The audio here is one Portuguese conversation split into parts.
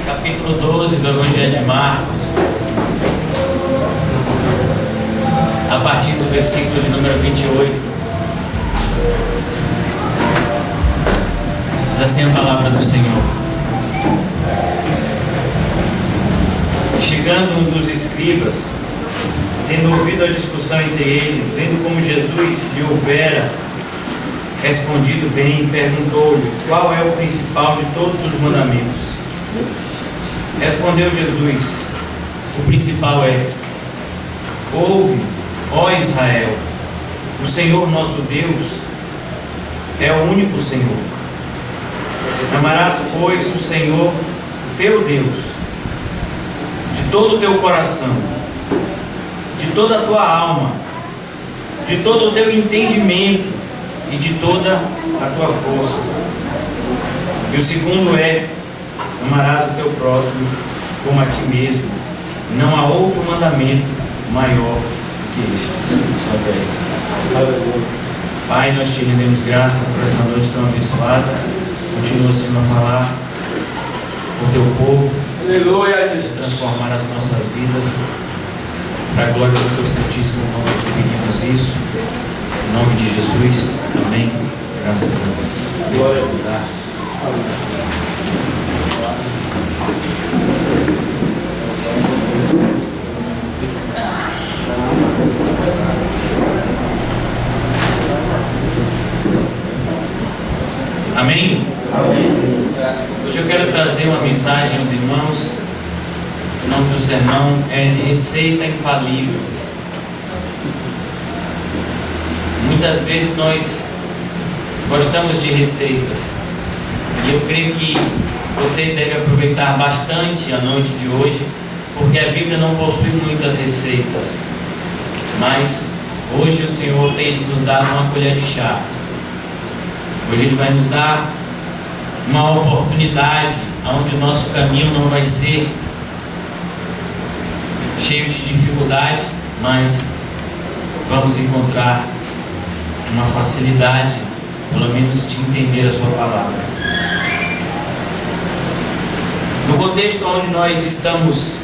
capítulo 12 do Evangelho de Marcos, a partir do versículo de número 28. Diz assim a palavra do Senhor: Chegando um dos escribas, tendo ouvido a discussão entre eles, vendo como Jesus lhe houvera respondido bem, perguntou-lhe: qual é o principal de todos os mandamentos? Respondeu Jesus: o principal é: ouve, ó Israel, o Senhor nosso Deus é o único Senhor. Amarás, pois, o Senhor, o teu Deus, de todo o teu coração, de toda a tua alma, de todo o teu entendimento e de toda a tua força. E o segundo é: amarás o teu próximo como a ti mesmo. Não há outro mandamento maior que estes. Pai, nós te rendemos graça por essa noite tão abençoada. Continua, Senhor, a falar com o teu povo. Aleluia, Jesus. Transformar as nossas vidas para a glória do teu santíssimo nome. Pedimos isso em nome de Jesus. Amém. Graças a Deus. Glória. Amém? Amém. Hoje eu quero trazer uma mensagem aos irmãos. O nome do sermão é Receita Infalível. Muitas vezes nós gostamos de receitas, e eu creio que você deve aproveitar bastante a noite de hoje, porque a Bíblia não possui muitas receitas, mas hoje o Senhor tem nos dado uma colher de chá. Hoje Ele vai nos dar uma oportunidade onde o nosso caminho não vai ser cheio de dificuldade, mas vamos encontrar uma facilidade, pelo menos, de entender a sua palavra. No contexto onde nós estamos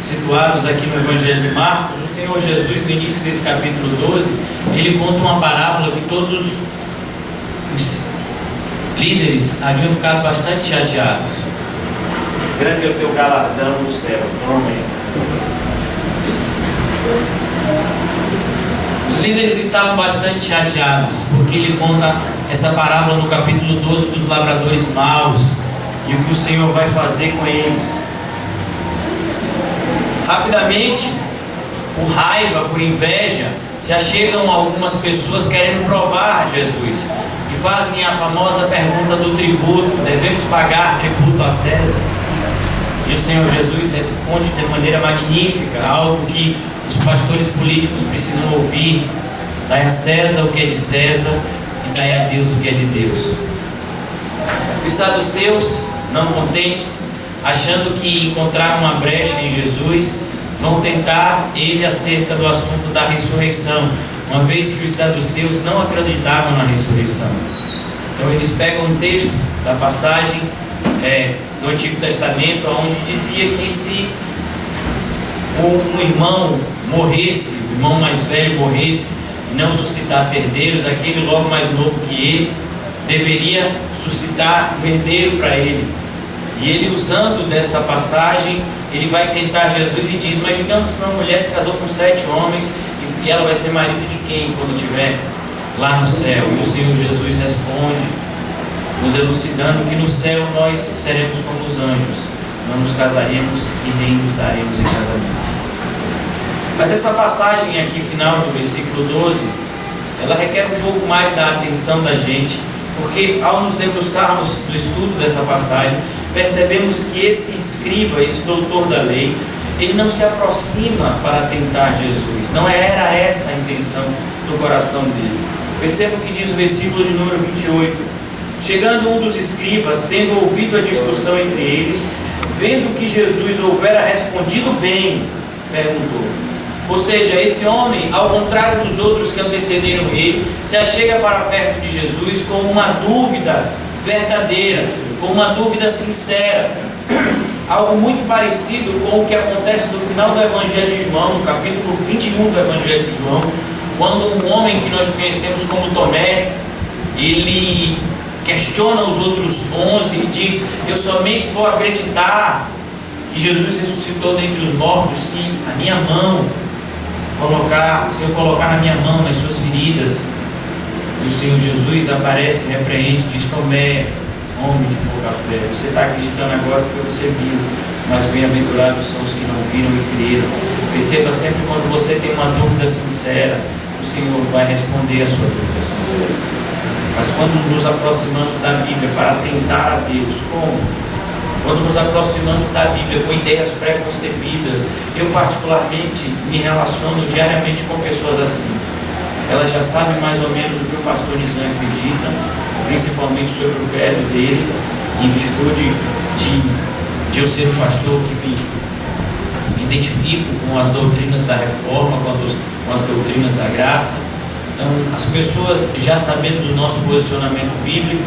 situados aqui no Evangelho de Marcos, o Senhor Jesus, no início desse capítulo 12, Ele conta uma parábola que todos os líderes haviam ficado bastante chateados. Grande é o teu galardão no céu. Amém. Os líderes estavam bastante chateados, porque ele conta essa parábola no capítulo 12 dos lavradores maus e o que o Senhor vai fazer com eles. Rapidamente, por raiva, por inveja, se achegam algumas pessoas querendo provar Jesus e fazem a famosa pergunta do tributo: devemos pagar tributo a César? E o Senhor Jesus responde de maneira magnífica, algo que os pastores políticos precisam ouvir: dai a César o que é de César e dai a Deus o que é de Deus. Os saduceus, não contentes, achando que encontraram uma brecha em Jesus, vão tentar ele acerca do assunto da ressurreição, uma vez que os saduceus não acreditavam na ressurreição. Então eles pegam um texto da passagem no Antigo Testamento, onde dizia que se um irmão morresse, o irmão mais velho morresse e não suscitasse herdeiros, aquele logo mais novo que ele deveria suscitar um herdeiro para ele. E ele, usando dessa passagem, ele vai tentar Jesus e diz: mas digamos que uma mulher se casou com 7 homens e ela vai ser marido de quem quando estiver lá no céu? E o Senhor Jesus responde, nos elucidando que no céu nós seremos como os anjos, não nos casaremos e nem nos daremos em casamento. Mas essa passagem aqui, final do versículo 12, ela requer um pouco mais da atenção da gente, porque ao nos debruçarmos do estudo dessa passagem, percebemos que esse escriba, esse doutor da lei, ele não se aproxima para tentar Jesus. Não era essa a intenção do coração dele. Perceba o que diz o versículo de número 28. Chegando um dos escribas, tendo ouvido a discussão entre eles, vendo que Jesus houvera respondido bem, perguntou. Ou seja, esse homem, ao contrário dos outros que antecederam ele, se achega para perto de Jesus com uma dúvida verdadeira, com uma dúvida sincera. algo muito parecido com o que acontece no final do Evangelho de João, no capítulo 21 do Evangelho de João, quando um homem que nós conhecemos como Tomé, ele questiona os outros 11 e diz: eu somente vou acreditar que Jesus ressuscitou dentre os mortos se a minha mão se eu colocar na minha mão nas suas feridas. E o Senhor Jesus aparece, repreende, diz: Tomé, homem de pouca fé, você está acreditando agora porque você viu, mas bem-aventurados são os que não viram e creram. Perceba, sempre quando você tem uma dúvida sincera, o Senhor vai responder a sua dúvida sincera. Mas quando nos aproximamos da Bíblia para tentar a Deus, como? Quando nos aproximamos da Bíblia com ideias preconcebidas, eu particularmente me relaciono diariamente com pessoas assim. Elas já sabem mais ou menos o que o pastor Nizam acredita, principalmente sobre o credo dele, em virtude de eu ser um pastor que me identifico com as doutrinas da reforma, com as doutrinas da graça. Então, as pessoas, já sabendo do nosso posicionamento bíblico,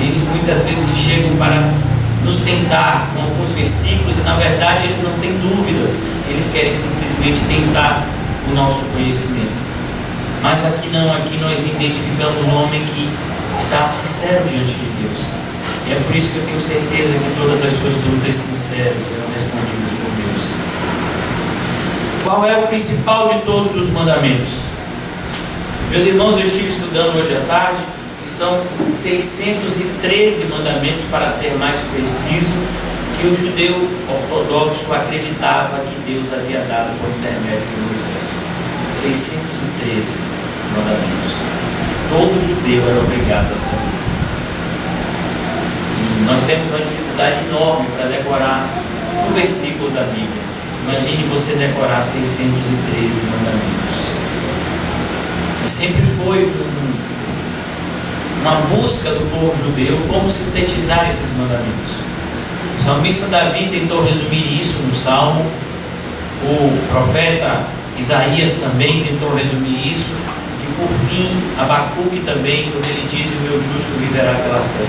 eles muitas vezes chegam para nos tentar com alguns versículos e, na verdade, eles não têm dúvidas, eles querem simplesmente tentar o nosso conhecimento. Mas aqui não, aqui nós identificamos um homem que está sincero diante de Deus. E é por isso que eu tenho certeza que todas as suas dúvidas sinceras serão respondidas por Deus. Qual é o principal de todos os mandamentos? Meus irmãos, eu estive estudando hoje à tarde e são 613 mandamentos, para ser mais preciso, que o judeu ortodoxo acreditava que Deus havia dado por intermédio de Moisés. 613 mandamentos. Todo judeu era obrigado a saber. E nós temos uma dificuldade enorme para decorar um versículo da Bíblia. Imagine você decorar 613 mandamentos. E sempre foi uma busca do povo judeu como sintetizar esses mandamentos. O salmista Davi tentou resumir isso no Salmo. O profeta Isaías também tentou resumir isso. E por fim, Abacuque também, quando ele diz: o meu justo viverá pela fé.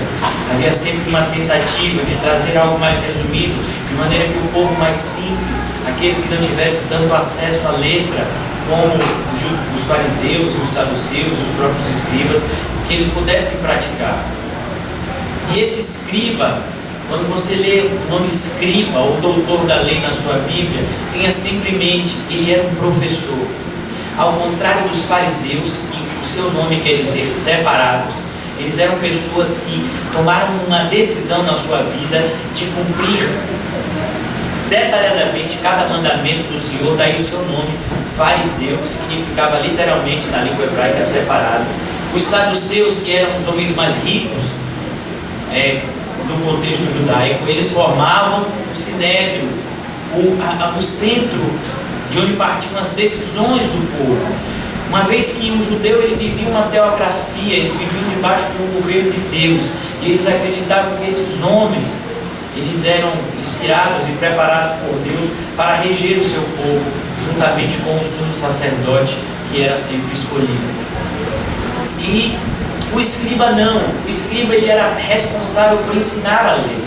Havia sempre uma tentativa de trazer algo mais resumido, de maneira que o povo mais simples, aqueles que não tivessem tanto acesso à letra, como os fariseus, os saduceus, os próprios escribas, que eles pudessem praticar. E esse escriba, quando você lê o nome escriba ou doutor da lei na sua Bíblia, tenha sempre em mente que ele era um professor. Ao contrário dos fariseus, que o seu nome quer dizer separados, eles eram pessoas que tomaram uma decisão na sua vida de cumprir detalhadamente cada mandamento do Senhor, daí o seu nome, fariseu, que significava literalmente na língua hebraica separado. Os saduceus, que eram os homens mais ricos do contexto judaico, eles formavam o sinédrio, o centro de onde partiam as decisões do povo. Uma vez que o judeu ele vivia uma teocracia, eles viviam debaixo de um governo de Deus, e eles acreditavam que esses homens eles eram inspirados e preparados por Deus para reger o seu povo, juntamente com o sumo sacerdote, que era sempre escolhido. E o escriba não. O escriba ele era responsável por ensinar a lei.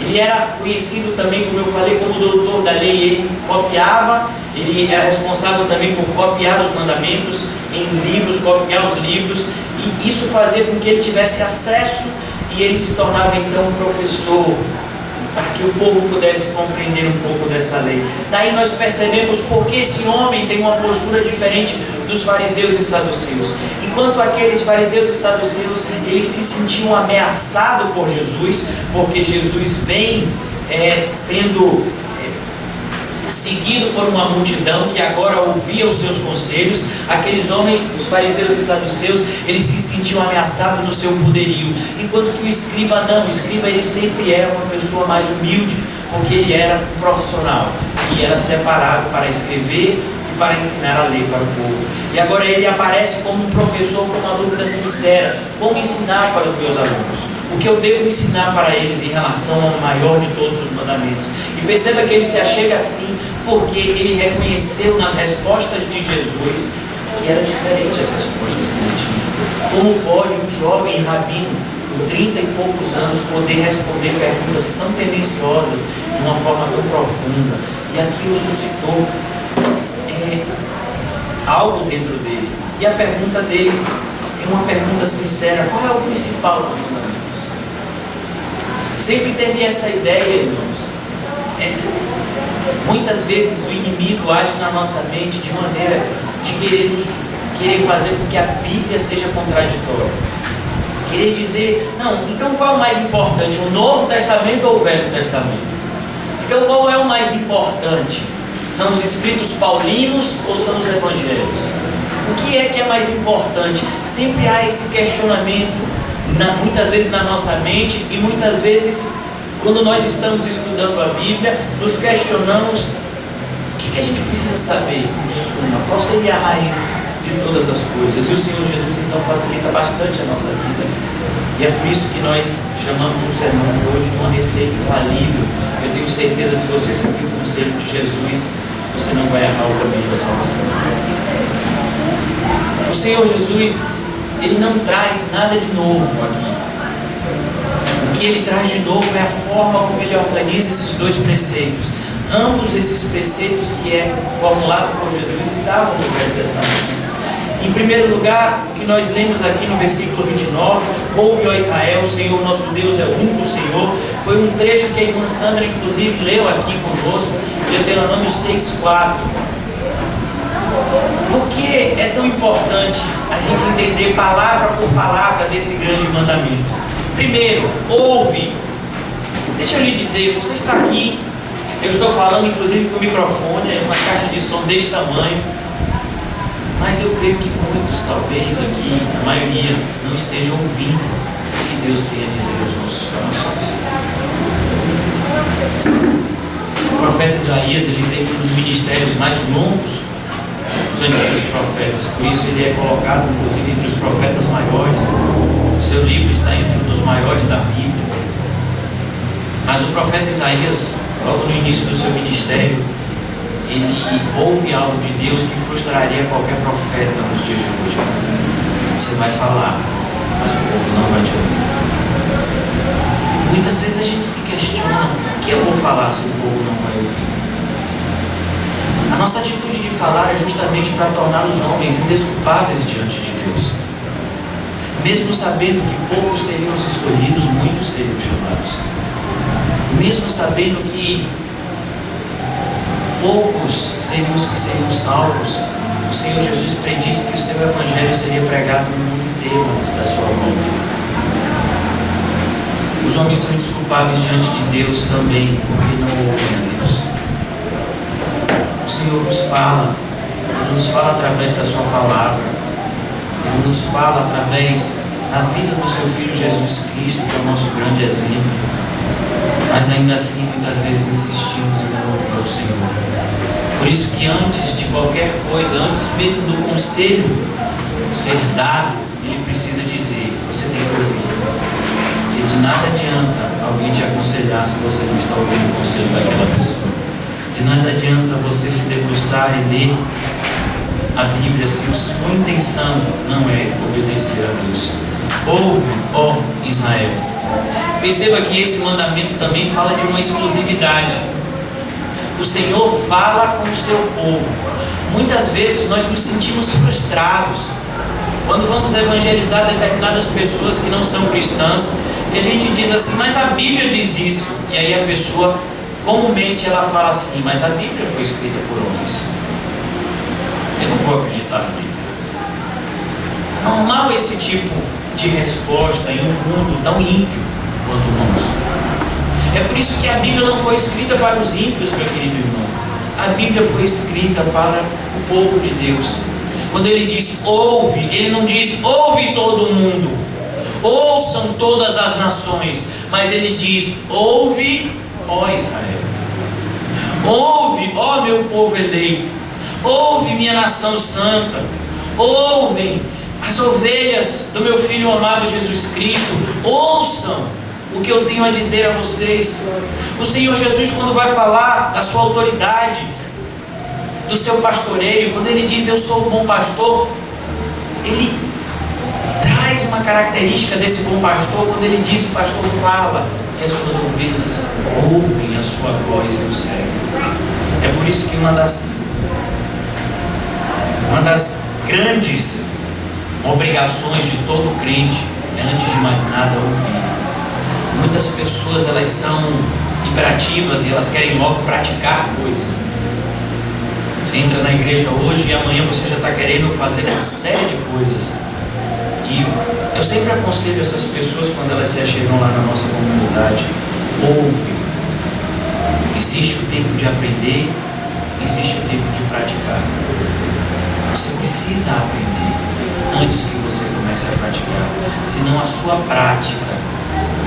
Ele era conhecido também, como eu falei, como doutor da lei. Ele copiava, ele era responsável também por copiar os mandamentos em livros, copiar os livros, e isso fazia com que ele tivesse acesso, e ele se tornava então um professor, para que o povo pudesse compreender um pouco dessa lei. Daí nós percebemos por que esse homem tem uma postura diferente dos fariseus e saduceus. Enquanto aqueles fariseus e saduceus, eles se sentiam ameaçados por Jesus, porque Jesus vem sendo seguido por uma multidão que agora ouvia os seus conselhos. Aqueles homens, os fariseus e saduceus, eles se sentiam ameaçados no seu poderio, enquanto que o escriba não. O escriba ele sempre era uma pessoa mais humilde, porque ele era um profissional e era separado para escrever e para ensinar a lei para o povo. E agora ele aparece como um professor com uma dúvida sincera: como ensinar para os meus alunos? O que eu devo ensinar para eles em relação ao maior de todos os mandamentos? E perceba que ele se achega assim porque ele reconheceu nas respostas de Jesus que era diferente as respostas que ele tinha. Como pode um jovem rabino com 30 e poucos anos, poder responder perguntas tão tendenciosas de uma forma tão profunda. E aquilo suscitou algo dentro dele. E a pergunta dele é uma pergunta sincera: qual é o principal dos mandamentos? Sempre teve essa ideia, irmãos. Muitas vezes o inimigo age na nossa mente de maneira de querer fazer com que a Bíblia seja contraditória. Querer dizer, não, então qual é o mais importante? O Novo Testamento ou o Velho Testamento? Então qual é o mais importante? São os escritos paulinos ou são os evangelhos? O que é mais importante? Sempre há esse questionamento, muitas vezes na nossa mente, e muitas vezes quando nós estamos estudando a Bíblia, nos questionamos o que a gente precisa saber, qual seria a raiz de todas as coisas. E o Senhor Jesus então facilita bastante a nossa vida. E é por isso que nós chamamos o sermão de hoje de uma receita infalível. Eu tenho certeza, se você seguir o conselho de Jesus, você não vai errar o caminho da salvação. O Senhor Jesus, Ele não traz nada de novo aqui. O que Ele traz de novo é a forma como Ele organiza esses dois preceitos. Ambos esses preceitos que é formulado por Jesus estavam no Velho Testamento. Em primeiro lugar, o que nós lemos aqui no versículo 29, ouve, ó Israel, o Senhor nosso Deus é o único Senhor. Foi um trecho que a irmã Sandra inclusive leu aqui conosco, Deuteronômio 6,4. Por que é tão importante a gente entender palavra por palavra desse grande mandamento? Primeiro, ouve. Deixa eu lhe dizer, você está aqui, eu estou falando inclusive com o microfone, uma caixa de som deste tamanho, mas eu creio que muitos, talvez aqui, a maioria, não estejam ouvindo o que Deus tem a dizer aos nossos corações. O profeta Isaías, ele teve um dos ministérios mais longos dos antigos profetas, por isso ele é colocado inclusive entre os profetas maiores. O seu livro está entre um dos maiores da Bíblia. Mas o profeta Isaías, logo no início do seu ministério, ele ouve algo de Deus que frustraria qualquer profeta nos dias de hoje. Você vai falar, mas o povo não vai te ouvir. Muitas vezes a gente se questiona: por que eu vou falar se o povo não vai ouvir? A nossa atitude de falar é justamente para tornar os homens indesculpáveis diante de Deus. Mesmo sabendo que poucos seriam os escolhidos, muitos seriam chamados. Mesmo sabendo que poucos seriam os que seriam salvos, o Senhor Jesus predisse que o seu evangelho seria pregado no mundo inteiro antes da sua volta. Os homens são indesculpáveis diante de Deus também, porque não ouvem a Deus. O Senhor nos fala, Ele nos fala através da sua palavra, Ele nos fala através da vida do seu Filho Jesus Cristo, que é o nosso grande exemplo. Mas ainda assim, muitas vezes insistimos em não ouvir o Senhor. Por isso que antes de qualquer coisa, antes mesmo do conselho ser dado, Ele precisa dizer: você tem que ouvir. Porque de nada adianta alguém te aconselhar se você não está ouvindo o conselho daquela pessoa. De nada adianta você se debruçar e ler a Bíblia se a sua intenção não é obedecer a Deus. Ouve, ó Israel. Perceba que esse mandamento também fala de uma exclusividade. O Senhor fala com o seu povo. Muitas vezes nós nos sentimos frustrados quando vamos evangelizar determinadas pessoas que não são cristãs, e a gente diz assim: mas a Bíblia diz isso. E aí a pessoa, comumente, ela fala assim: mas a Bíblia foi escrita por homens, eu não vou acreditar na Bíblia. É normal esse tipo de resposta em um mundo tão ímpio quanto o nosso. É por isso que a Bíblia não foi escrita para os ímpios, meu querido irmão. A Bíblia foi escrita para o povo de Deus. Quando Ele diz ouve, Ele não diz ouve todo mundo, ouçam todas as nações, mas Ele diz ouve, ó Israel. Ouve, ó meu povo eleito. Ouve, minha nação santa. Ouvem as ovelhas do meu Filho amado Jesus Cristo. Ouçam o que eu tenho a dizer a vocês. O Senhor Jesus, quando vai falar da sua autoridade, do seu pastoreio, quando Ele diz eu sou o bom pastor, Ele traz mais uma característica desse bom pastor, quando ele diz que o pastor fala e as suas ovelhas ouvem a sua voz e o seguem. É por isso que uma das grandes obrigações de todo crente é, antes de mais nada, ouvir. Muitas pessoas, elas são hiperativas e elas querem logo praticar coisas. Você entra na igreja hoje e amanhã você já está querendo fazer uma série de coisas. E eu sempre aconselho essas pessoas, quando elas se achegam lá na nossa comunidade: ouve. Existe o tempo de aprender, existe o tempo de praticar. Você precisa aprender antes que você comece a praticar, senão a sua prática,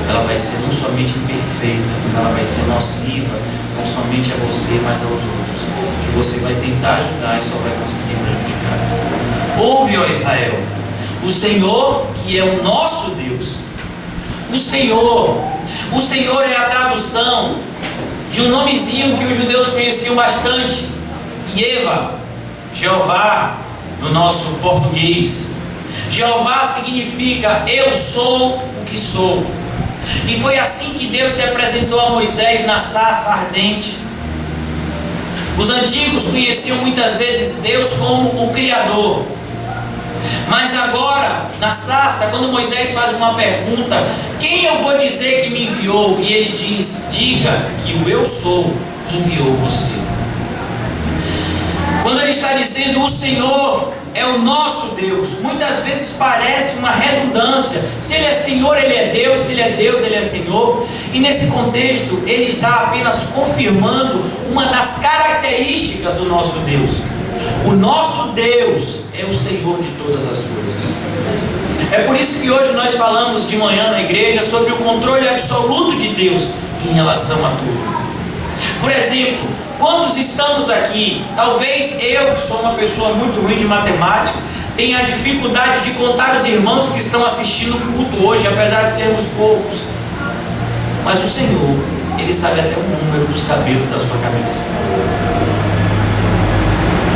ela vai ser não somente imperfeita, ela vai ser nociva, não somente a você, mas aos outros, que você vai tentar ajudar e só vai conseguir prejudicar. Ouve, ó Israel, o Senhor, que é o nosso Deus. O Senhor é a tradução de um nomezinho que os judeus conheciam bastante: Yeva, Jeová, no nosso português. Jeová significa eu sou o que sou. E foi assim que Deus se apresentou a Moisés na sarça ardente. Os antigos conheciam muitas vezes Deus como o Criador. Mas agora, na sarça, quando Moisés faz uma pergunta: quem eu vou dizer que me enviou? E ele diz: diga que o eu sou enviou você. Quando ele está dizendo o Senhor é o nosso Deus, muitas vezes parece uma redundância. Se Ele é Senhor, Ele é Deus. Se Ele é Deus, Ele é Senhor. E nesse contexto, Ele está apenas confirmando uma das características do nosso Deus. O nosso Deus é o Senhor de todas as coisas. É por isso que hoje nós falamos de manhã na igreja sobre o controle absoluto de Deus em relação a tudo. Por exemplo, quantos estamos aqui? Talvez eu, que sou uma pessoa muito ruim de matemática, tenha a dificuldade de contar os irmãos que estão assistindo o culto hoje, apesar de sermos poucos. Mas o Senhor, Ele sabe até o número dos cabelos da sua cabeça.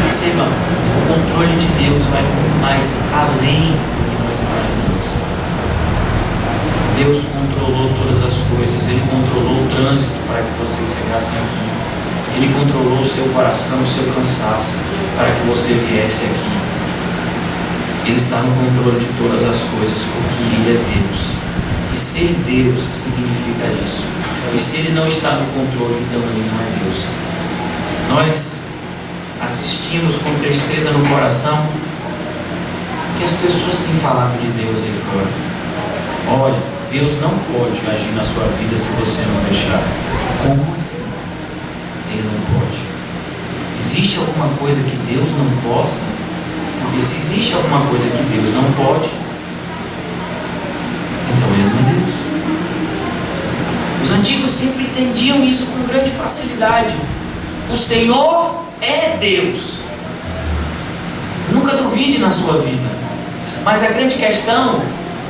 Perceba, o controle de Deus vai muito mais além do que nós imaginamos. Deus controlou todas as coisas. Ele controlou o trânsito para que vocês chegassem aqui. Ele controlou o seu coração, o seu cansaço, para que você viesse aqui. Ele está no controle de todas as coisas, porque Ele é Deus. E ser Deus significa isso. E se Ele não está no controle, então Ele não é Deus. Nós assistimos com tristeza no coração que as pessoas têm falado de Deus aí fora. Olha, Deus não pode agir na sua vida se você não deixar. Como assim? Ele não pode. Existe alguma coisa que Deus não possa? Porque se existe alguma coisa que Deus não pode, então Ele não é Deus. Os antigos sempre entendiam isso com grande facilidade. O Senhor é Deus. Nunca duvide na sua vida. Mas a grande questão,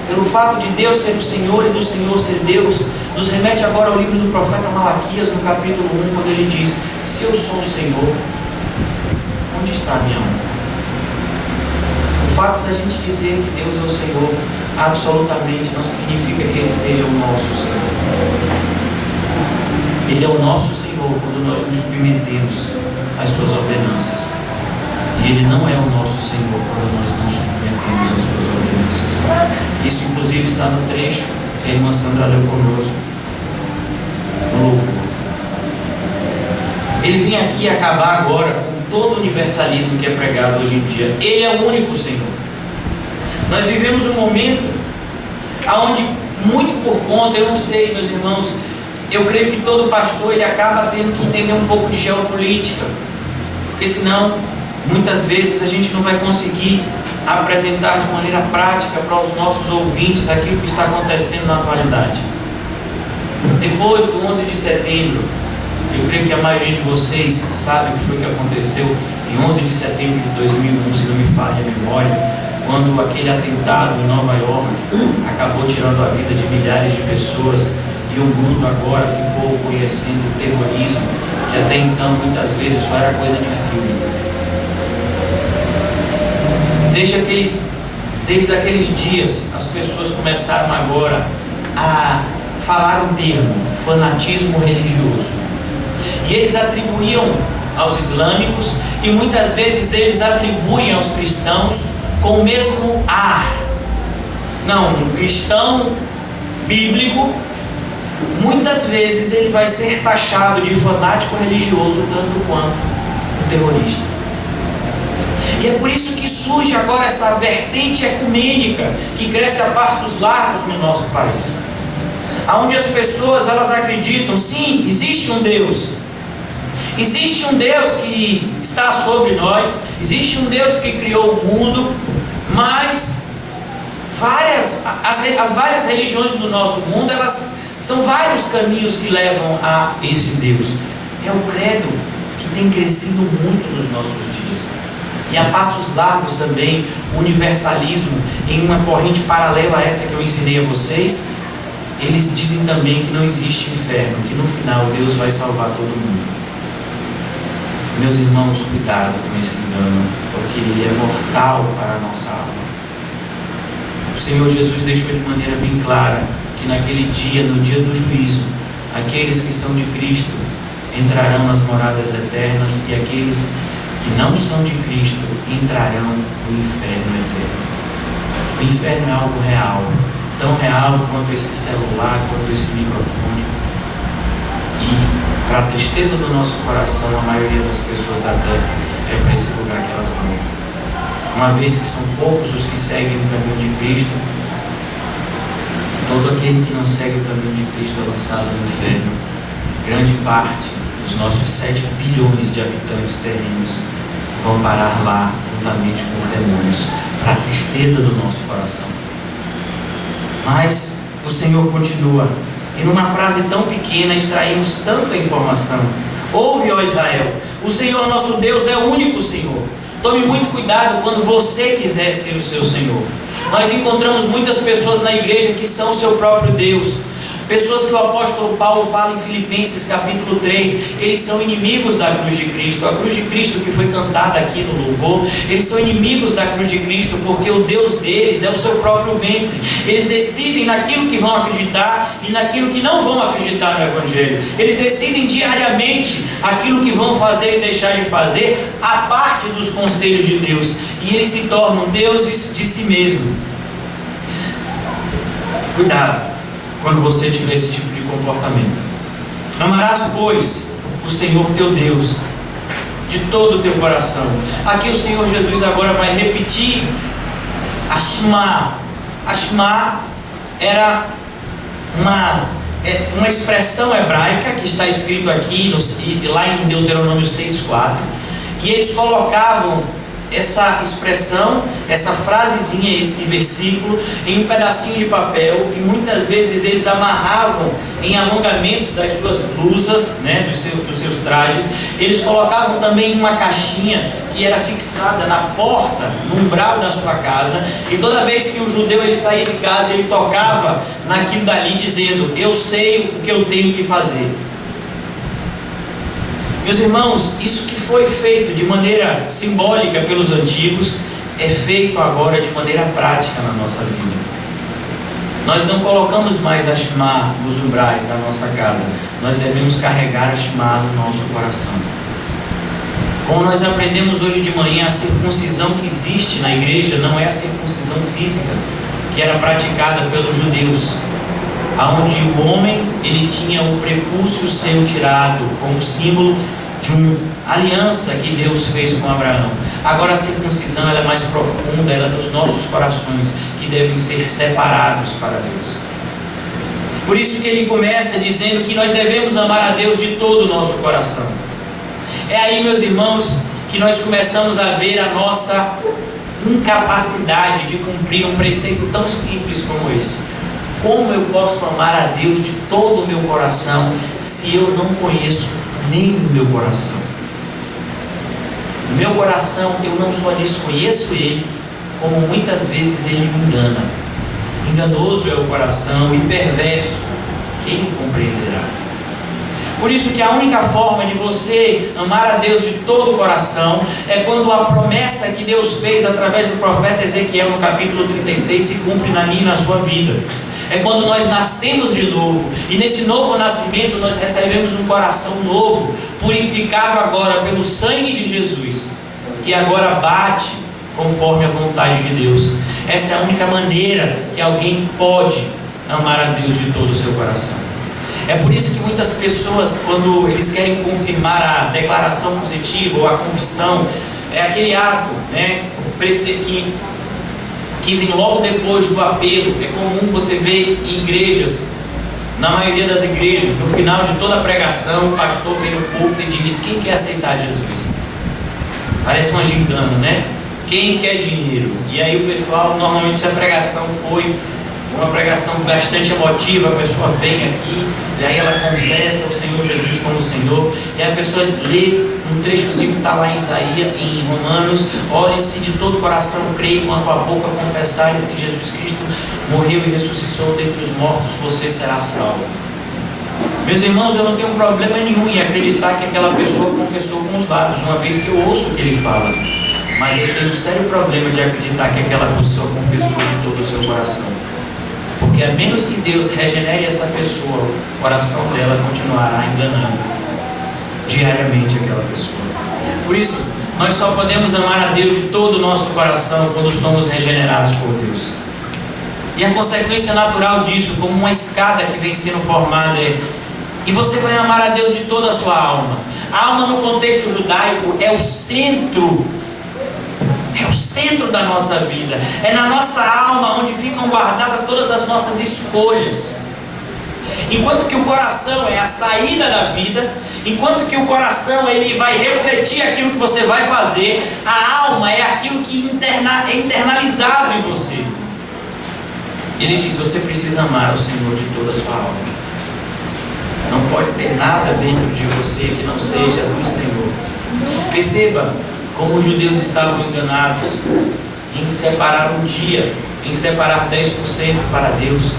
pelo fato de Deus ser o Senhor e do Senhor ser Deus, nos remete agora ao livro do profeta Malaquias, no capítulo 1, quando ele diz: se eu sou o Senhor, onde está a minha honra? O fato da gente dizer que Deus é o Senhor absolutamente não significa que Ele seja o nosso Senhor. Ele é o nosso Senhor quando nós nos submetemos às suas ordenanças. E Ele não é o nosso Senhor quando nós não submetemos às suas ordenanças. Isso inclusive está no trecho que a irmã Sandra leu conosco no louvor. Ele vem aqui acabar agora com todo o universalismo que é pregado hoje em dia. Ele é o único Senhor. Nós vivemos um momento onde, muito por conta, eu não sei, meus irmãos, eu creio que todo pastor ele acaba tendo que entender um pouco de geopolítica, porque senão muitas vezes a gente não vai conseguir apresentar de maneira prática para os nossos ouvintes aquilo que está acontecendo na atualidade. Depois do 11 de setembro, eu creio que a maioria de vocês sabe o que foi que aconteceu em 11 de setembro de 2001, se não me falha a memória, quando aquele atentado em Nova York acabou tirando a vida de milhares de pessoas, e o mundo agora ficou conhecendo o terrorismo, que até então muitas vezes só era coisa de filme. Deixa aquele Desde aqueles dias, as pessoas começaram agora a falar um termo, fanatismo religioso. E eles atribuíam aos islâmicos, e muitas vezes eles atribuem aos cristãos com o mesmo ar. Não, um cristão bíblico, muitas vezes ele vai ser taxado de fanático religioso tanto quanto um terrorista. E é por isso que surge agora essa vertente ecumênica que cresce a passos largos no nosso país, aonde as pessoas elas acreditam, sim, existe um Deus. Existe um Deus que está sobre nós, existe um Deus que criou o mundo, mas as várias religiões do nosso mundo, elas são vários caminhos que levam a esse Deus. É o credo que tem crescido muito nos nossos dias. E a passos largos também, o universalismo, em uma corrente paralela a essa que eu ensinei a vocês, eles dizem também que não existe inferno, que no final Deus vai salvar todo mundo. Meus irmãos, cuidado com esse engano, porque ele é mortal para a nossa alma. O Senhor Jesus deixou de maneira bem clara que naquele dia, no dia do juízo, aqueles que são de Cristo entrarão nas moradas eternas e aqueles que não são de Cristo entrarão no inferno eterno. O inferno é algo real, tão real quanto esse celular, quanto esse microfone. E, para a tristeza do nosso coração, a maioria das pessoas da terra é para esse lugar que elas vão. Uma vez que são poucos os que seguem o caminho de Cristo, todo aquele que não segue o caminho de Cristo é lançado no inferno. Grande parte dos nossos 7 bilhões de habitantes terrenos vão parar lá, juntamente com os demônios, para a tristeza do nosso coração. Mas o Senhor continua, e numa frase tão pequena extraímos tanta informação. Ouve, ó Israel, o Senhor nosso Deus é o único Senhor. Tome muito cuidado quando você quiser ser o seu Senhor. Nós encontramos muitas pessoas na igreja que são o seu próprio Deus. Pessoas que o apóstolo Paulo fala em Filipenses capítulo 3, eles são inimigos da cruz de Cristo. A cruz de Cristo que foi cantada aqui no louvor, eles são inimigos da cruz de Cristo porque o Deus deles é o seu próprio ventre. Eles decidem naquilo que vão acreditar e naquilo que não vão acreditar no Evangelho. Eles decidem diariamente aquilo que vão fazer e deixar de fazer a parte dos conselhos de Deus. E eles se tornam deuses de si mesmo. Cuidado quando você tiver esse tipo de comportamento. Amarás, pois, o Senhor teu Deus de todo o teu coração. Aqui o Senhor Jesus agora vai repetir a Shema. A Shema era uma expressão hebraica que está escrito aqui lá em Deuteronômio 6,4, e eles colocavam essa expressão, essa frasezinha, esse versículo em um pedacinho de papel, e muitas vezes eles amarravam em alongamentos das suas blusas, né, dos seus trajes. Eles colocavam também em uma caixinha que era fixada na porta, no umbral da sua casa, e toda vez que o judeu ele saía de casa, ele tocava naquilo dali dizendo: eu sei o que eu tenho que fazer. Meus irmãos, isso que foi feito de maneira simbólica pelos antigos é feito agora de maneira prática na nossa vida. Nós não colocamos mais a Shema nos umbrais da nossa casa, nós devemos carregar a Shema no nosso coração. Como nós aprendemos hoje de manhã, a circuncisão que existe na igreja não é a circuncisão física que era praticada pelos judeus, aonde o homem ele tinha o prepúcio seu tirado como símbolo de uma aliança que Deus fez com Abraão. Agora a circuncisão ela é mais profunda, ela é dos nossos corações que devem ser separados para Deus. Por isso que ele começa dizendo que nós devemos amar a Deus de todo o nosso coração. É aí, meus irmãos, que nós começamos a ver a nossa incapacidade de cumprir um preceito tão simples como esse. Como eu posso amar a Deus de todo o meu coração se eu não conheço nem o meu coração? O meu coração, eu não só desconheço ele, como muitas vezes ele me engana. Enganoso é o coração e perverso, quem o compreenderá? Por isso que a única forma de você amar a Deus de todo o coração é quando a promessa que Deus fez através do profeta Ezequiel no capítulo 36 se cumpre na minha e na sua vida. É quando nós nascemos de novo, e nesse novo nascimento nós recebemos um coração novo, purificado agora pelo sangue de Jesus, que agora bate conforme a vontade de Deus. Essa é a única maneira que alguém pode amar a Deus de todo o seu coração. É por isso que muitas pessoas, quando eles querem confirmar a declaração positiva ou a confissão, é aquele ato, né, que vem logo depois do apelo. É comum você ver em igrejas, na maioria das igrejas, no final de toda a pregação, o pastor vem no púlpito e diz: quem quer aceitar Jesus? Parece uma gincana, né? Quem quer dinheiro? E aí o pessoal, normalmente, se a pregação foi uma pregação bastante emotiva, a pessoa vem aqui e aí ela confessa o Senhor Jesus como Senhor, e aí a pessoa lê um trechozinho que está lá em Isaías, em Romanos: ore se de todo o coração creio, com a tua boca confessares que Jesus Cristo morreu e ressuscitou dentre os mortos, você será salvo. Meus irmãos, eu não tenho problema nenhum em acreditar que aquela pessoa confessou com os lábios, uma vez que eu ouço o que ele fala, mas eu tenho um sério problema de acreditar que aquela pessoa confessou de todo o seu coração. Porque a menos que Deus regenere essa pessoa, o coração dela continuará enganando diariamente aquela pessoa. Por isso, nós só podemos amar a Deus de todo o nosso coração quando somos regenerados por Deus. E a consequência natural disso, como uma escada que vem sendo formada, e você vai amar a Deus de toda a sua alma. A alma, no contexto judaico, é o centro da nossa vida. É na nossa alma onde ficam guardadas todas as nossas escolhas. Enquanto que o coração é a saída da vida, enquanto que o coração ele vai refletir aquilo que você vai fazer, a alma é aquilo que é internalizado em você. Ele diz: você precisa amar o Senhor de toda a sua alma. Não pode ter nada dentro de você que não seja do Senhor. Perceba como os judeus estavam enganados em separar um dia, em separar 10% para Deus.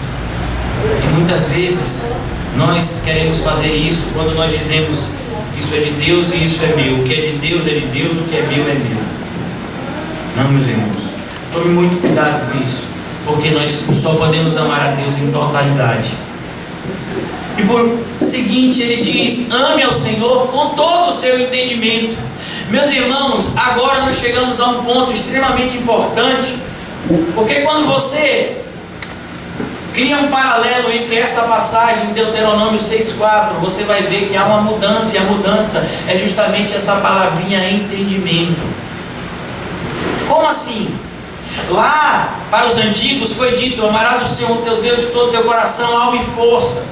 E muitas vezes nós queremos fazer isso quando nós dizemos: isso é de Deus e isso é meu. O que é de Deus é de Deus, o que é meu é meu. Não, meus irmãos, tome muito cuidado com isso, porque nós só podemos amar a Deus em totalidade. E por seguinte, ele diz: ame ao Senhor com todo o seu entendimento. Meus irmãos, agora nós chegamos a um ponto extremamente importante, porque quando você cria um paralelo entre essa passagem de Deuteronômio 6,4, você vai ver que há uma mudança, e a mudança é justamente essa palavrinha entendimento. Como assim? Lá, para os antigos, foi dito: amarás o Senhor teu Deus de todo o teu coração, alma e força.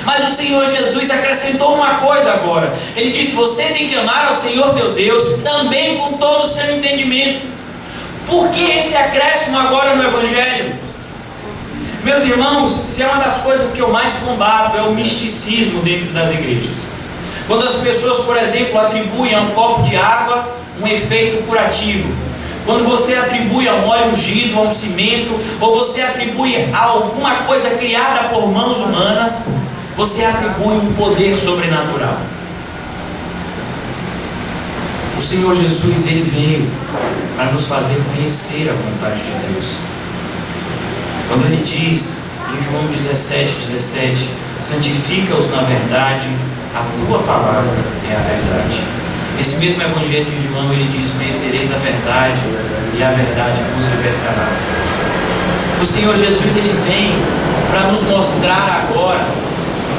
Mas o Senhor Jesus acrescentou uma coisa agora. Ele disse: você tem que amar ao Senhor teu Deus também com todo o seu entendimento. Por que esse acréscimo agora no Evangelho? Meus irmãos, se é uma das coisas que eu mais combato, é o misticismo dentro das igrejas. Quando as pessoas, por exemplo, atribuem a um copo de água um efeito curativo. Quando você atribui a um óleo ungido, a um cimento, ou você atribui a alguma coisa criada por mãos humanas, você atribui um poder sobrenatural. O Senhor Jesus, ele veio para nos fazer conhecer a vontade de Deus. Quando ele diz em João 17:17, santifica-os na verdade, a tua palavra é a verdade. Esse mesmo Evangelho de João, ele diz: conhecereis a verdade, e a verdade vos libertará. O Senhor Jesus, ele vem para nos mostrar agora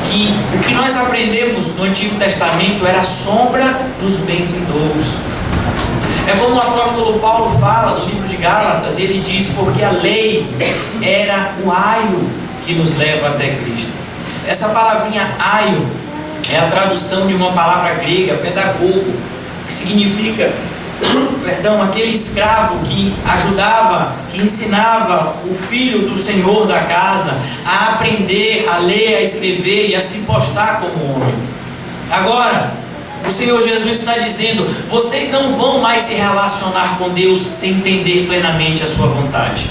que o que nós aprendemos no Antigo Testamento era a sombra dos bens vindouros. É como o apóstolo Paulo fala no livro de Gálatas, ele diz: porque a lei era o aio que nos leva até Cristo. Essa palavrinha aio é a tradução de uma palavra grega, pedagogo, que significa, aquele escravo que ajudava, que ensinava o filho do senhor da casa a aprender, a ler, a escrever e a se postar como homem. Agora, o Senhor Jesus está dizendo: vocês não vão mais se relacionar com Deus sem entender plenamente a sua vontade.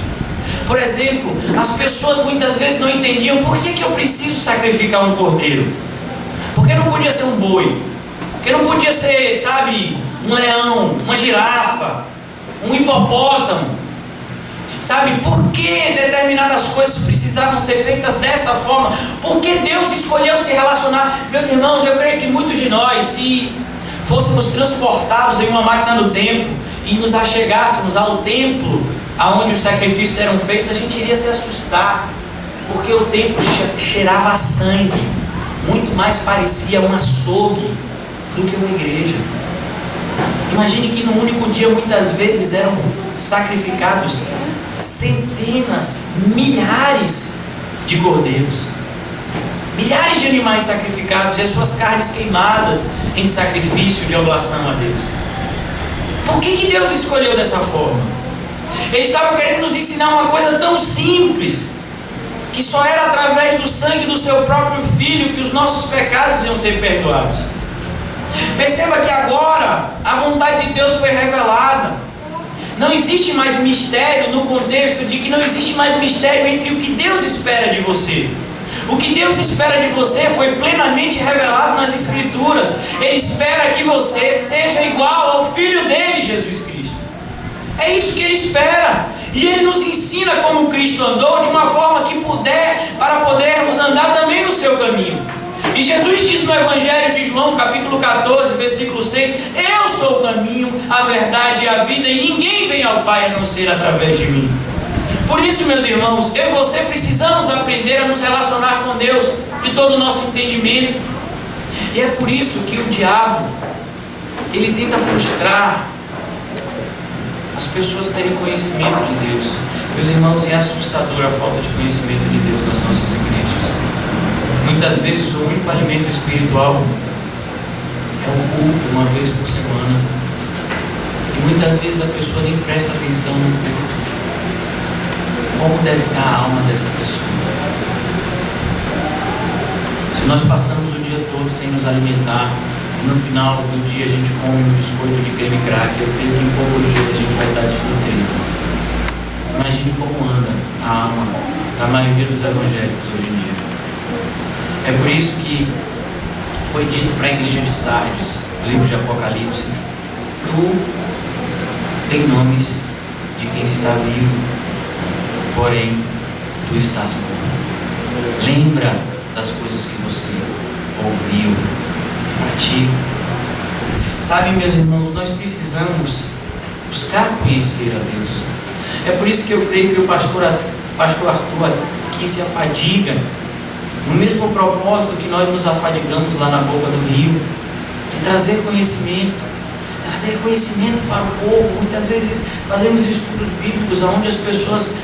Por exemplo, as pessoas muitas vezes não entendiam: por que eu preciso sacrificar um cordeiro? Por Por que não podia ser um boi? Por que não podia ser, sabe, um leão, uma girafa, um hipopótamo? Sabe, por que determinadas coisas precisavam ser feitas dessa forma? Por que Deus escolheu se relacionar? Meus irmãos, eu creio que muitos de nós, se fôssemos transportados em uma máquina do tempo e nos achegássemos ao templo aonde os sacrifícios eram feitos, a gente iria se assustar, porque o templo cheirava a sangue, muito mais parecia um açougue do que uma igreja. Imagine que no único dia muitas vezes eram sacrificados centenas, milhares de cordeiros, milhares de animais sacrificados e as suas carnes queimadas em sacrifício de oblação a Deus. Por que Deus escolheu dessa forma? Ele estava querendo nos ensinar uma coisa tão simples, que só era através do sangue do seu próprio Filho que os nossos pecados iam ser perdoados. Perceba que agora a vontade de Deus foi revelada. Não existe mais mistério, no contexto de que não existe mais mistério entre o que Deus espera de você. O que Deus espera de você foi plenamente revelado nas Escrituras. Ele espera que você seja igual ao Filho dele, Jesus Cristo. É isso que Ele espera. E Ele nos ensina como Cristo andou, de uma forma que para podermos andar também no seu caminho. E Jesus diz no Evangelho de João, capítulo 14, versículo 6: eu sou o caminho, a verdade e a vida, e ninguém vem ao Pai a não ser através de mim. Por isso, meus irmãos, eu e você precisamos aprender a nos relacionar com Deus de todo o nosso entendimento. E é por isso que o diabo, ele tenta frustrar as pessoas terem conhecimento de Deus. Meus irmãos, é assustadora a falta de conhecimento de Deus nas nossas igrejas. Muitas vezes o único alimento espiritual é o culto, uma vez por semana. E muitas vezes a pessoa nem presta atenção no culto. Como deve estar a alma dessa pessoa? Se nós passamos o dia todo sem nos alimentar, e no final do dia a gente come um biscoito de creme crack, eu creio que em poucos dias a gente vai estar desnutrido. Imagine como anda a alma da maioria dos evangélicos hoje em dia. É por isso que foi dito para a igreja de Sardes, no livro de Apocalipse: tu tem nomes de quem está vivo, porém tu estás morto. Lembra das coisas que você ouviu e pratica. Sabe, meus irmãos, nós precisamos buscar conhecer a Deus. É por isso que eu creio que o pastor Arthur aqui se afadiga no mesmo propósito que nós nos afadigamos lá na boca do rio, de trazer conhecimento para o povo. Muitas vezes fazemos estudos bíblicos onde as pessoas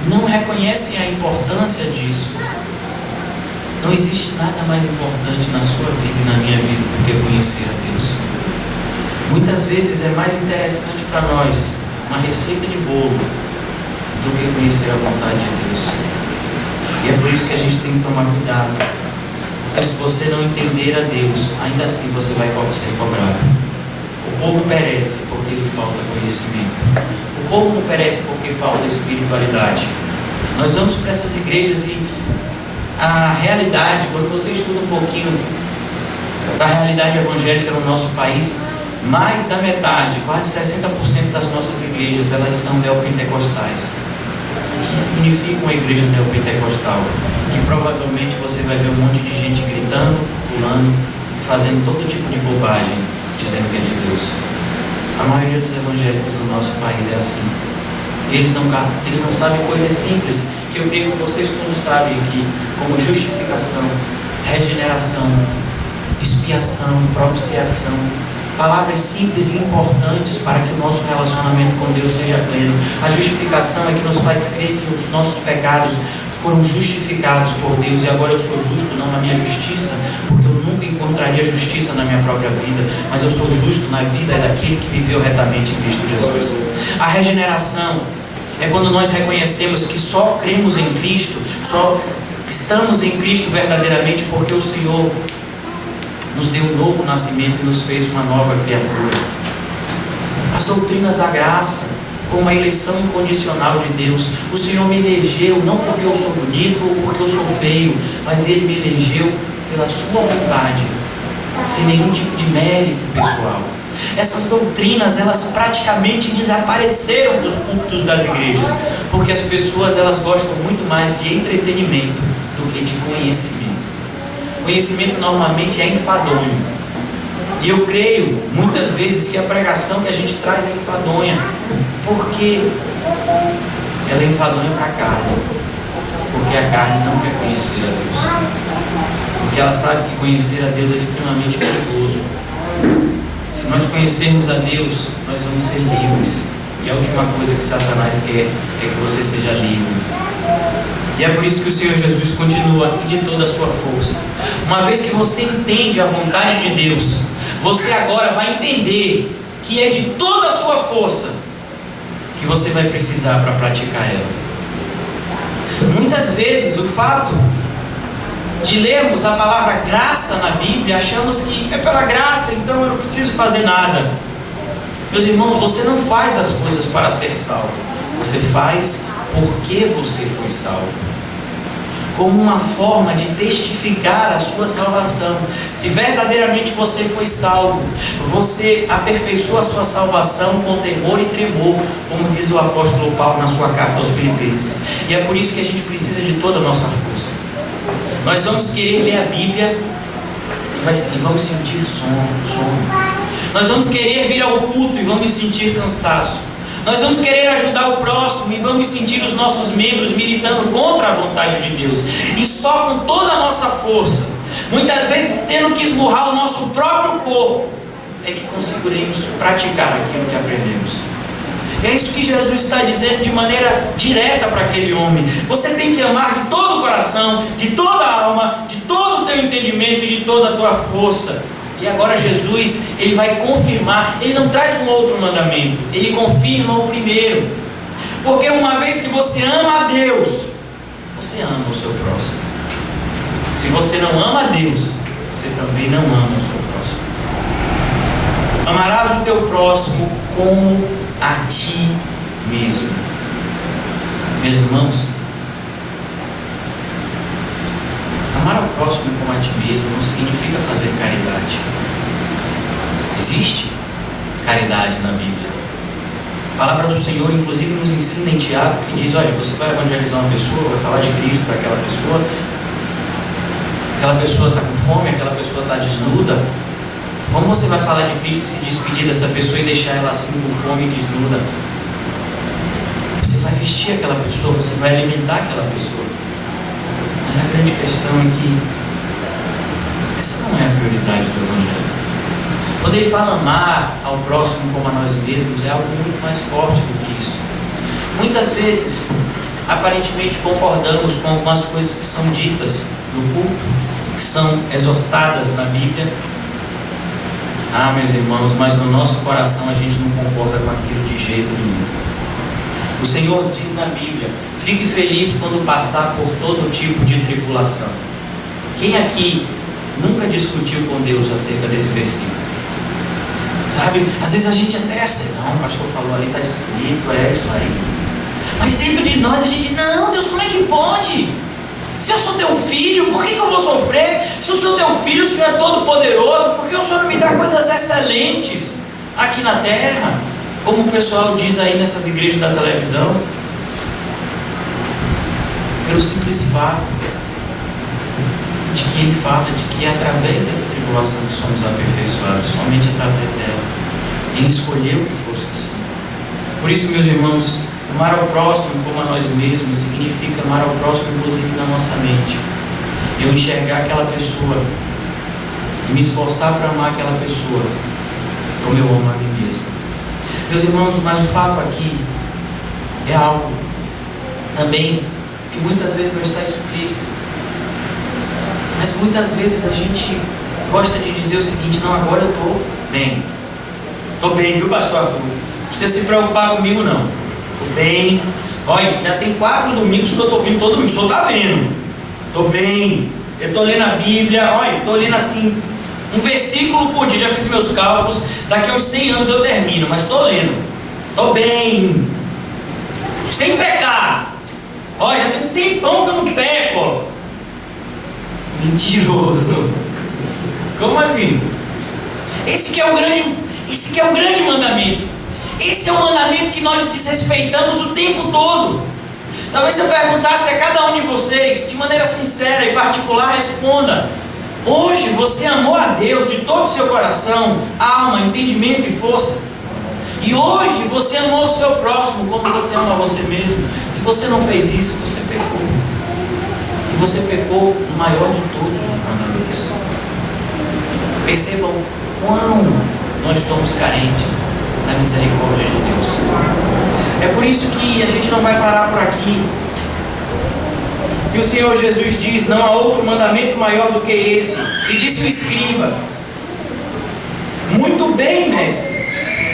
não reconhecem a importância disso. Não existe nada mais importante na sua vida e na minha vida do que conhecer a Deus. Muitas vezes é mais interessante para nós uma receita de bolo do que conhecer a vontade de Deus. E é por isso que a gente tem que tomar cuidado, porque se você não entender a Deus, ainda assim você vai ser cobrado. O povo perece porque lhe falta conhecimento. O povo não perece porque falta espiritualidade. Nós vamos para essas igrejas e a realidade, quando você estuda um pouquinho da realidade evangélica no nosso país, mais da metade, quase 60% das nossas igrejas, elas são neopentecostais. O que significa uma igreja neopentecostal? Que provavelmente você vai ver um monte de gente gritando, pulando, fazendo todo tipo de bobagem, dizendo que é de Deus. A maioria dos evangélicos do nosso país é assim. Eles não sabem coisas simples, que eu creio que vocês todos sabem aqui, como justificação, regeneração, expiação, propiciação. Palavras simples e importantes para que o nosso relacionamento com Deus seja pleno. A justificação é que nos faz crer que os nossos pecados foram justificados por Deus e agora eu sou justo, não na minha justiça, porque eu nunca encontraria justiça na minha própria vida, mas eu sou justo na vida daquele que viveu retamente em Cristo Jesus. A regeneração é quando nós reconhecemos que só cremos em Cristo, só estamos em Cristo verdadeiramente porque o Senhor nos deu um novo nascimento e nos fez uma nova criatura. As doutrinas da graça, como a eleição incondicional de Deus. O Senhor me elegeu não porque eu sou bonito ou porque eu sou feio, mas Ele me elegeu pela sua vontade, sem nenhum tipo de mérito pessoal. Essas doutrinas, elas praticamente desapareceram dos púlpitos das igrejas, porque as pessoas, elas gostam muito mais de entretenimento do que de conhecimento. Conhecimento normalmente é enfadonho, e eu creio muitas vezes que a pregação que a gente traz é enfadonha, porque ela é enfadonha para a carne, porque a carne não quer conhecer a Deus, porque ela sabe que conhecer a Deus é extremamente perigoso. Se nós conhecermos a Deus, nós vamos ser livres. E a última coisa que Satanás quer é que você seja livre. E é por isso que o Senhor Jesus continua, e de toda a sua força. Uma vez que você entende a vontade de Deus, você agora vai entender que é de toda a sua força que você vai precisar para praticar ela. Muitas vezes o fato de lermos a palavra graça na Bíblia, achamos que é pela graça, então eu não preciso fazer nada. Meus irmãos, você não faz as coisas para ser salvo, você faz porque você foi salvo, como uma forma de testificar a sua salvação. Se verdadeiramente você foi salvo, você aperfeiçoa a sua salvação com temor e tremor, como diz o apóstolo Paulo na sua carta aos Filipenses. E é por isso que a gente precisa de toda a nossa força. Nós vamos querer ler a Bíblia e vamos sentir sono. Nós vamos querer vir ao culto e vamos sentir cansaço. Nós vamos querer ajudar o próximo e vamos sentir os nossos membros militando contra a vontade de Deus. E só com toda a nossa força, muitas vezes tendo que esmurrar o nosso próprio corpo, é que conseguiremos praticar aquilo que aprendemos. É isso que Jesus está dizendo de maneira direta para aquele homem. Você tem que amar de todo o coração, de toda a alma, de todo o teu entendimento e de toda a tua força. E agora Jesus, ele vai confirmar. Ele não traz um outro mandamento, ele confirma o primeiro. Porque uma vez que você ama a Deus, você ama o seu próximo. Se você não ama a Deus, você também não ama o seu próximo. Amarás o teu próximo como a ti mesmo. Meus irmãos, amar ao próximo como a ti mesmo não significa fazer caridade. Existe caridade na Bíblia. A palavra do Senhor, inclusive, nos ensina em Tiago, que diz: olha, você vai evangelizar uma pessoa, vai falar de Cristo para aquela pessoa está com fome, aquela pessoa está desnuda. Como você vai falar de Cristo e se despedir dessa pessoa e deixar ela assim com fome e desnuda? Você vai vestir aquela pessoa, você vai alimentar aquela pessoa. Mas a grande questão é que essa não é a prioridade do Evangelho. Quando ele fala amar ao próximo como a nós mesmos, é algo muito mais forte do que isso. Muitas vezes, aparentemente concordamos com algumas coisas que são ditas no culto, que são exortadas na Bíblia. Ah, meus irmãos, mas no nosso coração a gente não concorda com aquilo de jeito nenhum. O Senhor diz na Bíblia: fique feliz quando passar por todo tipo de tribulação. Quem aqui nunca discutiu com Deus acerca desse versículo? Sabe, às vezes a gente até assim, não, o pastor falou ali, está escrito, é isso aí. Mas dentro de nós a gente, não, Deus, como é que pode? Se eu sou teu filho, por que eu vou sofrer? Se eu sou teu filho, o Senhor é todo poderoso, por que o Senhor não me dá coisas excelentes aqui na terra? Como o pessoal diz aí nessas igrejas da televisão. Pelo simples fato de que ele fala de que é através dessa tribulação que somos aperfeiçoados, somente através dela. Ele escolheu que fosse assim. Por isso, meus irmãos, amar ao próximo como a nós mesmos significa amar ao próximo, inclusive na nossa mente. Eu enxergar aquela pessoa e me esforçar para amar aquela pessoa como eu amo a mim mesmo. Meus irmãos, mas o fato aqui é algo também que muitas vezes não está explícito. Mas muitas vezes a gente gosta de dizer o seguinte: não, agora eu estou bem. Estou bem, viu, pastor Arthur? Não precisa se preocupar comigo, não. Estou bem. Olha, já tem 4 domingos que eu estou vindo todo domingo. O senhor está vendo? Estou bem. Eu estou lendo a Bíblia. Olha, estou lendo assim, um versículo por dia. Já fiz meus cálculos. Daqui a uns 100 anos eu termino. Mas estou lendo. Estou bem. Sem pecar. Olha, já tem um tempão que eu não peco. Mentiroso. Como assim? Esse que é o grande mandamento. Esse é o mandamento que nós desrespeitamos o tempo todo. Talvez se eu perguntasse a cada um de vocês, de maneira sincera e particular, responda: hoje você amou a Deus de todo o seu coração, alma, entendimento e força? E hoje você amou o seu próximo como você ama você mesmo? Se você não fez isso, você pecou. E você pecou no maior de todos os mandamentos. Percebam quão nós somos carentes da misericórdia de Deus. É por isso que a gente não vai parar por aqui. E o Senhor Jesus diz: não há outro mandamento maior do que esse. E disse o escriba: muito bem, mestre,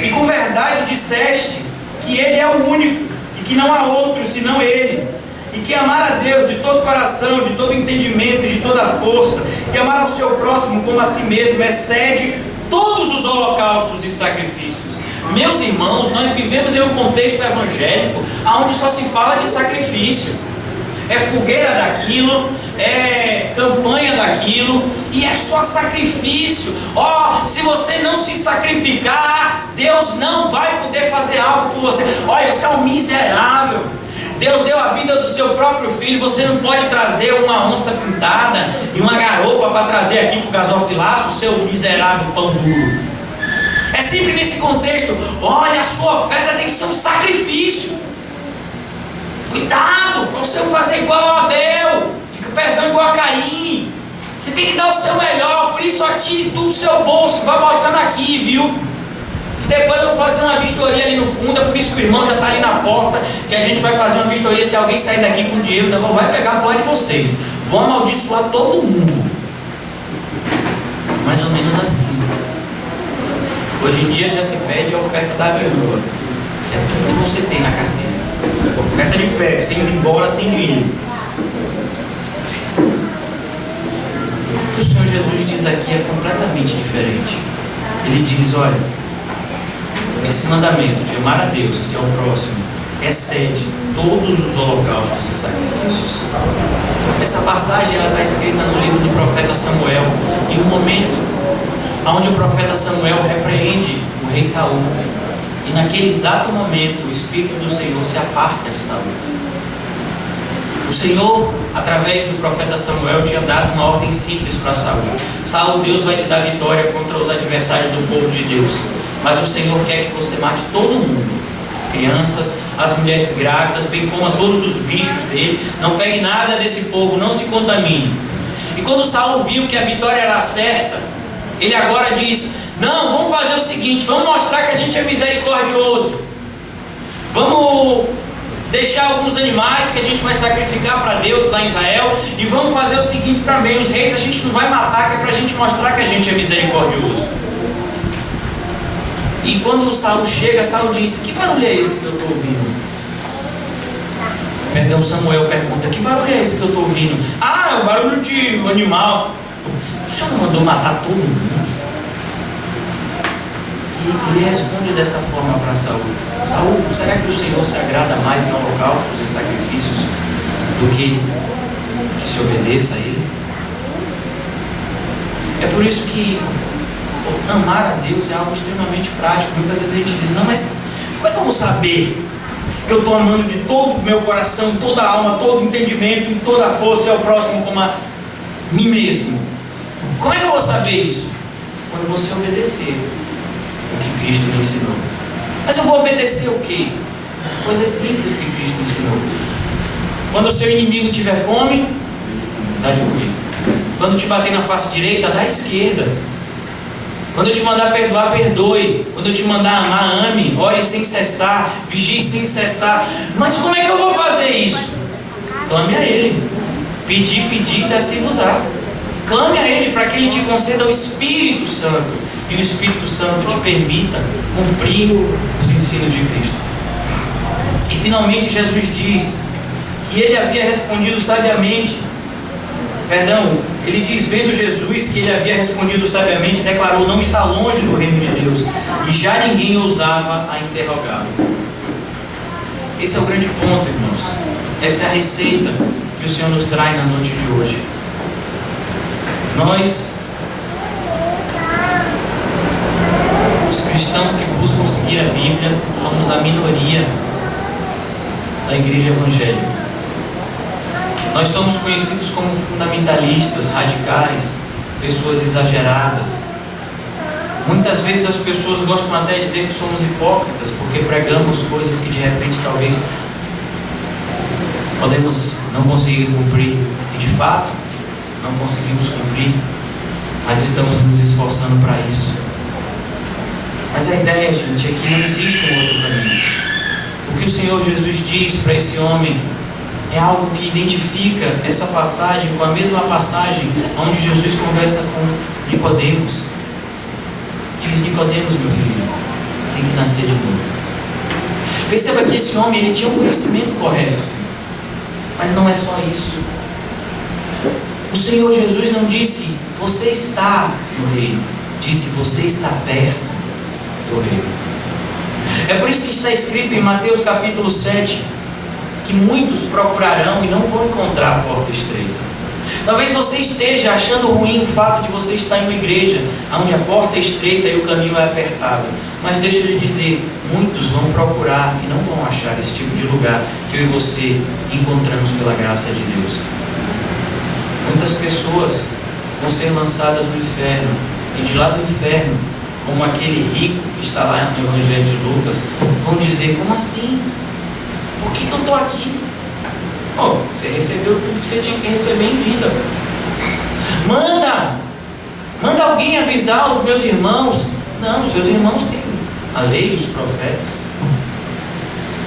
e com verdade disseste que Ele é o único, e que não há outro senão Ele, e que amar a Deus de todo coração, de todo entendimento, de toda força, e amar ao seu próximo como a si mesmo, excede todos os holocaustos e sacrifícios. Meus irmãos, nós vivemos em um contexto evangélico onde só se fala de sacrifício. É fogueira daquilo, é campanha daquilo, e é só sacrifício. Se você não se sacrificar, Deus não vai poder fazer algo por você. Olha, você é um miserável. Deus deu a vida do seu próprio filho. Você não pode trazer uma onça pintada e uma garopa para trazer aqui para o gasofilaço, seu miserável pão duro. É sempre nesse contexto. Olha, a sua oferta tem que ser um sacrifício. Cuidado para você não fazer igual a Abel, e perdão, igual a Caim. Você tem que dar o seu melhor. Por isso, atire tudo do seu bolso. Vai mostrando aqui, viu? E depois eu vou fazer uma vistoria ali no fundo. É por isso que o irmão já está ali na porta, que a gente vai fazer uma vistoria. Se alguém sair daqui com dinheiro, não vai pegar pro lado de vocês. Vão amaldiçoar todo mundo. Mais ou menos assim. Hoje em dia já se pede a oferta da viúva. É tudo que você tem na carteira. Oferta de fé, você indo embora sem dinheiro. O que o Senhor Jesus diz aqui é completamente diferente. Ele diz: olha, esse mandamento de amar a Deus e ao próximo excede todos os holocaustos e sacrifícios. Essa passagem está escrita no livro do profeta Samuel, em um momento onde o profeta Samuel repreende o rei Saul. E naquele exato momento, o Espírito do Senhor se aparta de Saul. O Senhor, através do profeta Samuel, tinha dado uma ordem simples para Saul: Saul, Deus vai te dar vitória contra os adversários do povo de Deus, mas o Senhor quer que você mate todo mundo, as crianças, as mulheres grávidas, bem como a todos os bichos dele. Não pegue nada desse povo, não se contamine. E quando Saul viu que a vitória era certa, ele agora diz: não, vamos fazer o seguinte, vamos mostrar que a gente é misericordioso. Vamos deixar alguns animais que a gente vai sacrificar para Deus lá em Israel, e vamos fazer o seguinte também: os reis a gente não vai matar, que é para a gente mostrar que a gente é misericordioso. E quando Saul chega, Saul diz: que barulho é esse que eu estou ouvindo? Perdão, Samuel pergunta: que barulho é esse que eu estou ouvindo? É o barulho de um animal. O Senhor não mandou matar todo mundo? E ele responde dessa forma para Saul: Saul, será que o Senhor se agrada mais em holocaustos e sacrifícios do que se obedeça a Ele? É por isso que amar a Deus é algo extremamente prático. Muitas vezes a gente diz: não, mas como é que eu vou saber que eu estou amando de todo o meu coração, toda a alma, todo o entendimento, toda a força, e ao próximo como a mim mesmo? Como é que eu vou saber isso? Quando você obedecer o que Cristo me ensinou. Mas eu vou obedecer o quê? Coisas simples que Cristo me ensinou. Quando o seu inimigo tiver fome, dá de comer. Quando te bater na face direita, dá à esquerda. Quando eu te mandar perdoar, perdoe. Quando eu te mandar amar, ame. Ore sem cessar, vigie sem cessar. Mas como é que eu vou fazer isso? Clame a Ele. Pedir, dá-se-vos-á. Clame a Ele para que Ele te conceda o Espírito Santo, e o Espírito Santo te permita cumprir os ensinos de Cristo. E finalmente Jesus diz que Ele havia respondido sabiamente. Ele diz: vendo Jesus que Ele havia respondido sabiamente, declarou: não está longe do reino de Deus, e já ninguém ousava a interrogá-lo. Esse é o grande ponto, irmãos. Essa é a receita que o Senhor nos traz na noite de hoje. Nós cristãos que buscam seguir a Bíblia somos a minoria da igreja evangélica. Nós somos conhecidos como fundamentalistas, radicais, pessoas exageradas. Muitas vezes as pessoas gostam até de dizer que somos hipócritas, porque pregamos coisas que de repente talvez podemos não conseguir cumprir, e de fato não conseguimos cumprir, mas estamos nos esforçando para isso. Mas a ideia, gente, é que não existe um outro caminho. O que o Senhor Jesus diz para esse homem é algo que identifica essa passagem com a mesma passagem onde Jesus conversa com Nicodemos. Diz: Nicodemos, meu filho, tem que nascer de novo. Perceba que esse homem, ele tinha um conhecimento correto, mas não é só isso. O Senhor Jesus não disse: você está no reino, disse: você está perto do reino. É por isso que está escrito em Mateus capítulo 7 que muitos procurarão e não vão encontrar a porta estreita. Talvez você esteja achando ruim o fato de você estar em uma igreja onde a porta é estreita e o caminho é apertado, mas deixa eu lhe dizer, muitos vão procurar e não vão achar esse tipo de lugar que eu e você encontramos pela graça de Deus. Muitas pessoas vão ser lançadas no inferno, e de lá do inferno, como aquele rico que está lá no Evangelho de Lucas, vão dizer: como assim? Por que eu estou aqui? Você recebeu tudo que você tinha que receber em vida. Manda alguém avisar os meus irmãos. Não, seus irmãos têm a lei e os profetas.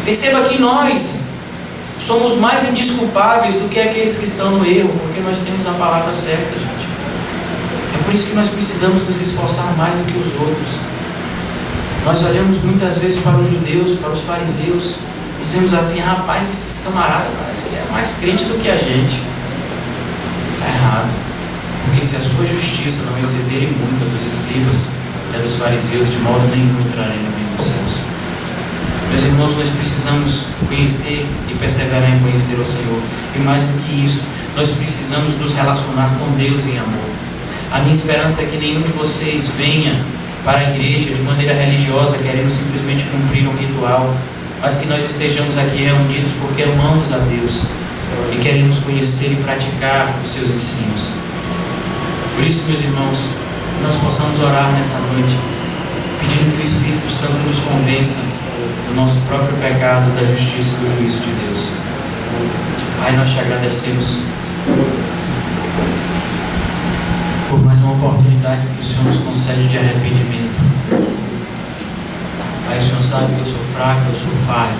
Perceba que nós somos mais indesculpáveis do que aqueles que estão no erro, porque nós temos a palavra certa, gente. É por isso que nós precisamos nos esforçar mais do que os outros. Nós olhamos muitas vezes para os judeus, para os fariseus, dizemos assim: rapaz, esses camaradas parecem que é mais crente do que a gente. Está errado, porque se a sua justiça não exceder em muita dos escribas e dos fariseus, de modo nenhum entrarei no reino dos céus. Meus irmãos, nós precisamos conhecer e perseverar em conhecer o Senhor, e mais do que isso, nós precisamos nos relacionar com Deus em amor. A minha esperança é que nenhum de vocês venha para a igreja de maneira religiosa, querendo simplesmente cumprir um ritual, mas que nós estejamos aqui reunidos porque amamos a Deus e queremos conhecer e praticar os seus ensinos. Por isso, meus irmãos, nós possamos orar nessa noite, pedindo que o Espírito Santo nos convença do nosso próprio pecado, da justiça e do juízo de Deus. Pai, nós te agradecemos por mais uma oportunidade que o Senhor nos concede de arrependimento. Pai, o Senhor sabe que eu sou fraco, eu sou falho,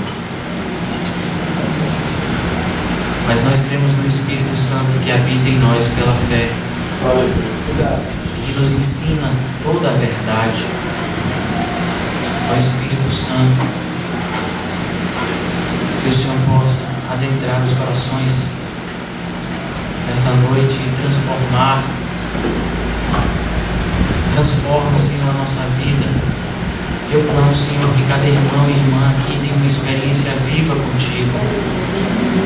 mas nós cremos no Espírito Santo que habita em nós pela fé e que nos ensina toda a verdade. Ó Espírito Santo, que o Senhor possa adentrar os corações nessa noite e transforma, Senhor, a nossa vida. Eu clamo, Senhor, que cada irmão e irmã aqui tenha uma experiência viva contigo,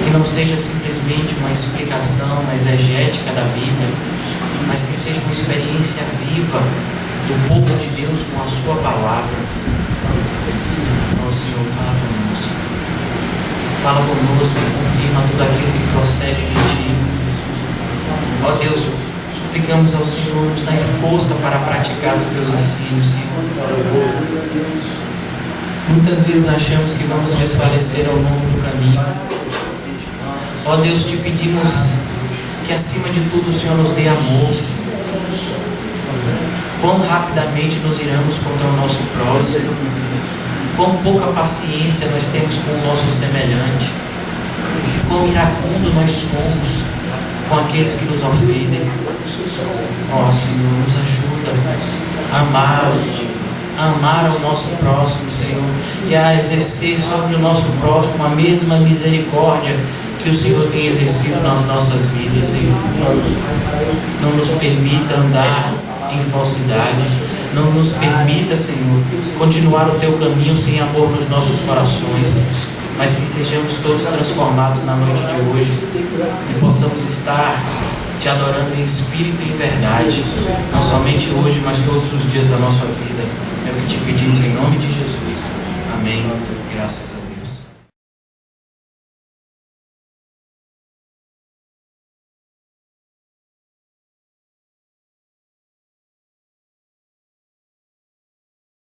que não seja simplesmente uma explicação, uma exegética da Bíblia, mas que seja uma experiência viva do povo de Deus com a sua palavra. Ó Senhor, fala conosco e confirma tudo aquilo que procede de Ti. Ó Deus, suplicamos ao Senhor, nos dai força para praticar os Teus ensinos, Senhor. Muitas vezes achamos que vamos desfalecer ao longo do caminho. Ó Deus, te pedimos que acima de tudo o Senhor nos dê amor, Senhor. Quão rapidamente nos iramos contra o nosso próximo, quão pouca paciência nós temos com o nosso semelhante, quão iracundo nós somos com aqueles que nos ofendem. Ó Senhor, nos ajuda a amar ao nosso próximo, Senhor, e a exercer sobre o nosso próximo a mesma misericórdia que o Senhor tem exercido nas nossas vidas, Senhor. Não nos permita andar em falsidade, não nos permita, Senhor, continuar o Teu caminho sem amor nos nossos corações, mas que sejamos todos transformados na noite de hoje e possamos estar te adorando em espírito e em verdade, não somente hoje, mas todos os dias da nossa vida. É o que te pedimos em nome de Jesus. Amém. Graças a Deus.